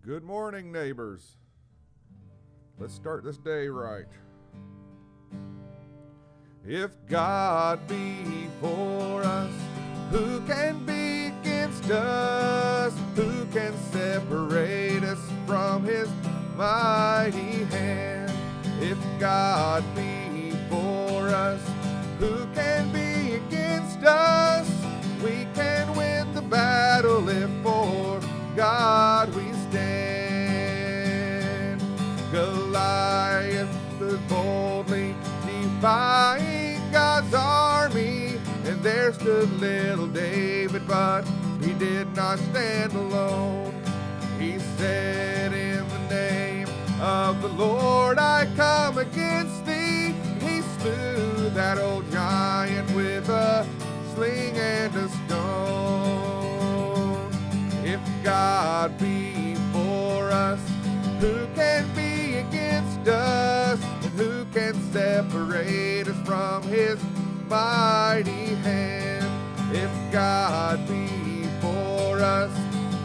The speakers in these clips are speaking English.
Good morning, neighbors. Let's start this day right. If God be for us, who can be against us? Who can separate us from his mighty hand? If God be for us, who can be against us? We can win the battle if for God we stand. Goliath stood boldly defying God's army, and there stood little David, but he did not stand alone. He said, in the name of the Lord I come against thee. He slew that old giant with a sling and a stone. If God be for us, who can be against us? And who can separate us from his mighty hand? If God be for us,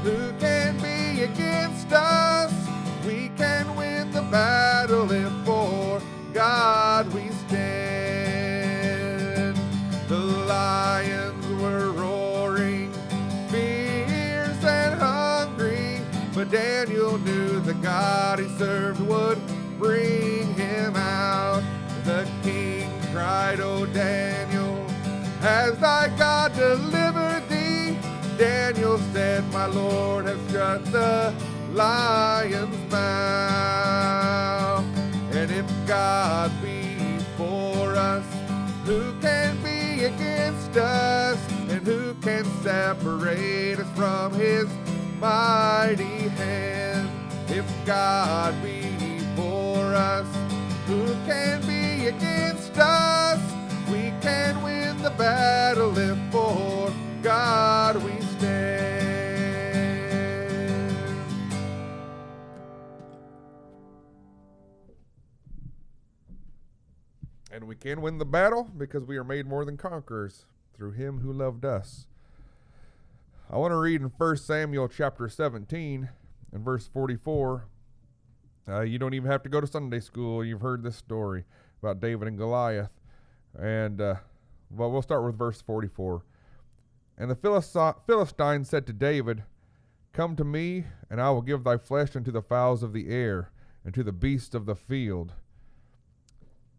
who can be against us? We can win the battle if for God we stand. The lions were roaring, fierce and hungry, but Daniel knew the God he served would bring him out. The king cried, O Daniel, has thy God delivered thee? Daniel said, my Lord has shut the lion's mouth. And if God be for us, who can be against us? And who can separate us from his mighty hand? If God be for us, who can be against us? We can win the battle if for God we stand. And we can win the battle because we are made more than conquerors through him who loved us. I want to read in 1 Samuel chapter 17 and verse 44. You don't even have to go to Sunday school. You've heard this story about David and Goliath. And we'll start with verse 44. And the Philistine said to David, come to me, and I will give thy flesh unto the fowls of the air, and to the beasts of the field.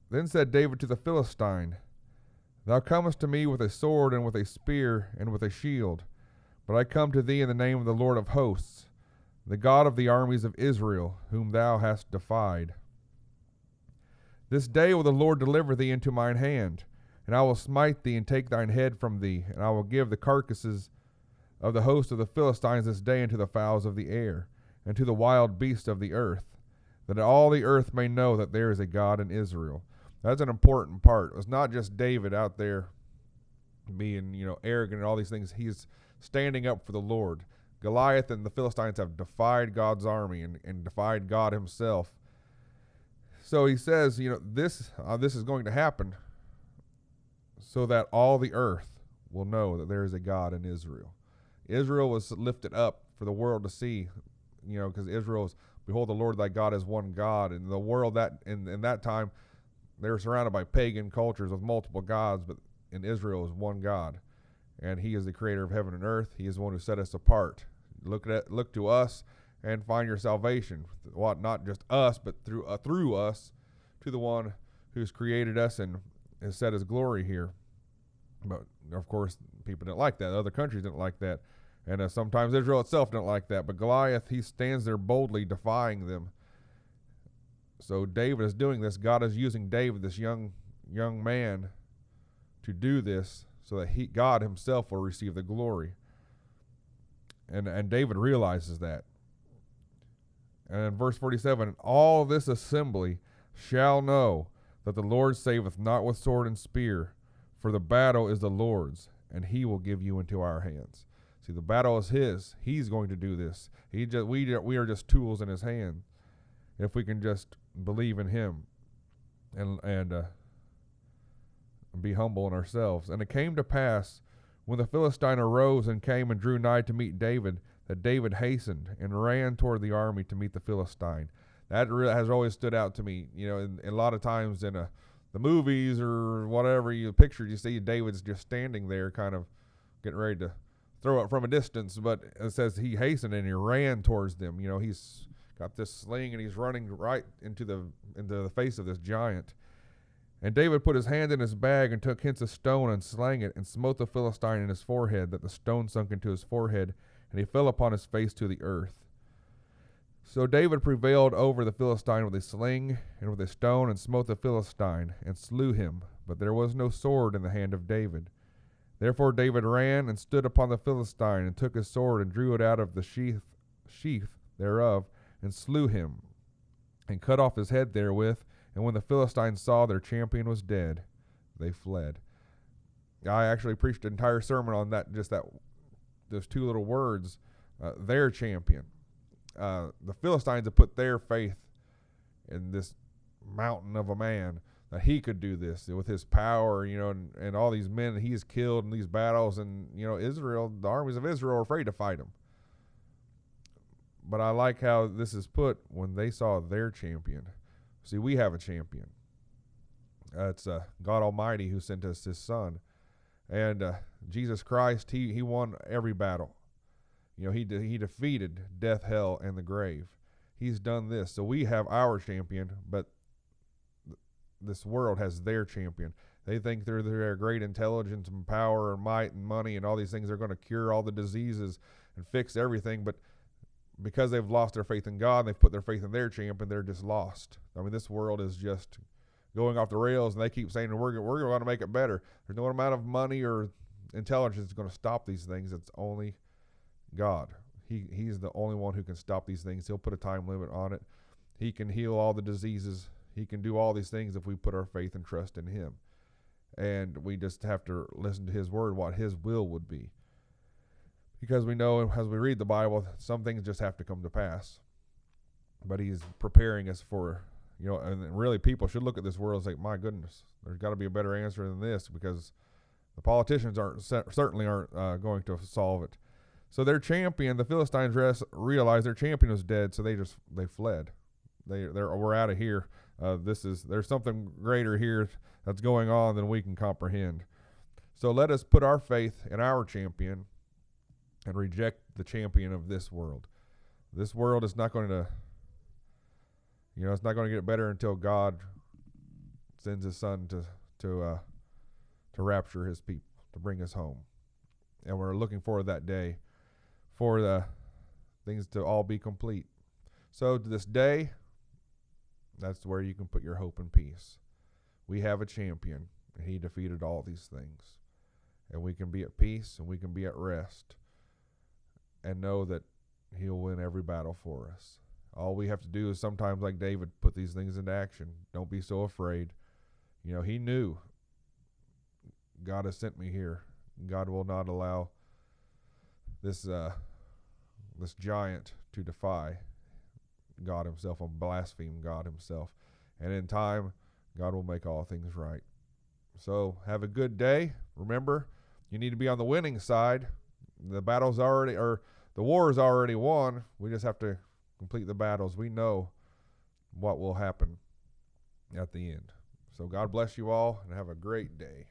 Then said David to the Philistine, thou comest to me with a sword, and with a spear, and with a shield. But I come to thee in the name of the Lord of hosts, the God of the armies of Israel, whom thou hast defied. This day will the Lord deliver thee into mine hand, and I will smite thee and take thine head from thee, and I will give the carcasses of the host of the Philistines this day unto the fowls of the air, and to the wild beasts of the earth, that all the earth may know that there is a God in Israel. That's an important part. It's not just David out there being, arrogant and all these things. He's standing up for the Lord. Goliath and the Philistines have defied God's army and defied God himself. So he says, this is going to happen so that all the earth will know that there is a God in Israel. Israel was lifted up for the world to see, because Israel is, behold, the Lord thy God is one God. And the world that in that time, they were surrounded by pagan cultures with multiple gods, but in Israel is one God. And he is the creator of heaven and earth. He is the one who set us apart. Look to us and find your salvation. What, not just us, but through us, to the one who's created us and has set his glory here. But of course, people didn't like that. Other countries didn't like that, and sometimes Israel itself didn't like that. But Goliath, he stands there boldly defying them. So David is doing this. God is using David, this young man, to do this, so that God himself will receive the glory. And David realizes that. And in verse 47, all this assembly shall know that the Lord saveth not with sword and spear, for the battle is the Lord's, and he will give you into our hands. See, the battle is his. He's going to do this. We are just tools in his hand. If we can just believe in him and be humble in ourselves. And it came to pass, when the Philistine arose and came and drew nigh to meet David, that David hastened and ran toward the army to meet the Philistine. That really has always stood out to me. In a lot of times in the movies or whatever you picture, you see David's just standing there kind of getting ready to throw it from a distance, but it says he hastened and he ran towards them. He's got this sling and he's running right into the face of this giant. And David put his hand in his bag and took hence a stone and slang it and smote the Philistine in his forehead, that the stone sunk into his forehead, and he fell upon his face to the earth. So David prevailed over the Philistine with a sling and with a stone, and smote the Philistine, and slew him. But there was no sword in the hand of David. Therefore David ran and stood upon the Philistine, and took his sword, and drew it out of the sheath thereof, and slew him, and cut off his head therewith. And when the Philistines saw their champion was dead, they fled. I actually preached an entire sermon on that, those two little words, their champion. The Philistines have put their faith in this mountain of a man, that he could do this with his power, and all these men that he has killed in these battles. And, Israel, the armies of Israel are afraid to fight him. But I like how this is put, when they saw their champion. See, we have a champion. It's God Almighty who sent us his son. And Jesus Christ, he won every battle. He defeated death, hell, and the grave. He's done this. So we have our champion, but this world has their champion. They think through their great intelligence and power and might and money and all these things, they're going to cure all the diseases and fix everything. But because they've lost their faith in God, and they've put their faith in their champion, they're just lost. This world is just going off the rails, and they keep saying, we're going to make it better. There's no amount of money or intelligence that's going to stop these things. It's only God. He's the only one who can stop these things. He'll put a time limit on it. He can heal all the diseases. He can do all these things if we put our faith and trust in him. And we just have to listen to his word, what his will would be. Because we know, as we read the Bible, some things just have to come to pass. But he's preparing us for, and really people should look at this world and say, my goodness, there's got to be a better answer than this, because the politicians certainly aren't going to solve it. So their champion, the Philistines, realized their champion was dead, so they fled. We're out of here. There's something greater here that's going on than we can comprehend. So let us put our faith in our champion and reject the champion of this world. This world is not going to, it's not going to get better until God sends his son to rapture his people, to bring us home. And we're looking forward to that day for the things to all be complete. So to this day, that's where you can put your hope and peace. We have a champion, and he defeated all these things. And we can be at peace, and we can be at rest, and know that he'll win every battle for us. All we have to do is sometimes, like David, put these things into action. Don't be so afraid. He knew, God has sent me here. God will not allow this giant to defy God himself and blaspheme God himself. And in time, God will make all things right. So have a good day. Remember, you need to be on the winning side. The war is already won. We just have to complete the battles. We know what will happen at the end. So God bless you all, and have a great day.